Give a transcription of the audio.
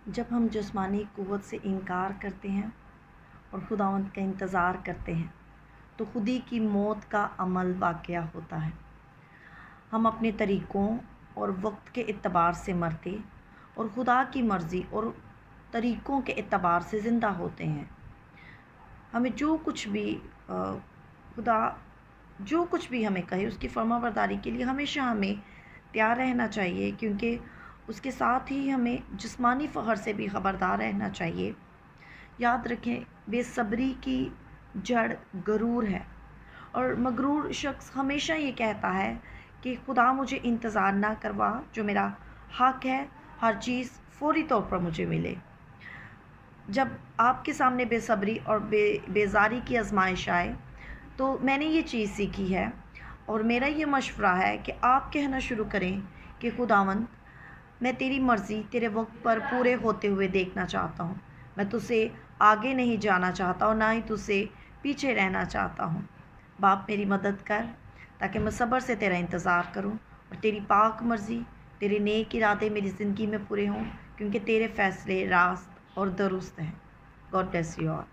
جب ہم جسمانی قوت سے انکار کرتے ہیں اور خداوند کا انتظار کرتے ہیں تو خودی کی موت کا عمل واقع ہوتا ہے۔ ہم اپنے طریقوں اور وقت کے اعتبار سے مرتے اور خدا کی مرضی اور طریقوں کے اعتبار سے زندہ ہوتے ہیں۔ ہمیں جو کچھ بھی ہمیں کہے اس کی فرما برداری کے لیے ہمیشہ ہمیں تیار رہنا چاہیے، کیونکہ اس کے ساتھ ہی ہمیں جسمانی فخر سے بھی خبردار رہنا چاہیے۔ یاد رکھیں، بے صبری کی جڑ غرور ہے، اور مغرور شخص ہمیشہ یہ کہتا ہے کہ خدا مجھے انتظار نہ کروا، جو میرا حق ہے ہر چیز فوری طور پر مجھے ملے۔ جب آپ کے سامنے بے صبری اور بیزاری کی آزمائش آئے تو میں نے یہ چیز سیکھی ہے، اور میرا یہ مشورہ ہے کہ آپ کہنا شروع کریں کہ خداوند، میں تیری مرضی تیرے وقت پر پورے ہوتے ہوئے دیکھنا چاہتا ہوں۔ میں تجھ سے آگے نہیں جانا چاہتا اور نہ ہی تجھ سے پیچھے رہنا چاہتا ہوں۔ باپ، میری مدد کر تاکہ میں صبر سے تیرا انتظار کروں اور تیری پاک مرضی، تیرے نیک ارادے میری زندگی میں پورے ہوں، کیونکہ تیرے فیصلے راست اور درست ہیں۔ God bless you all.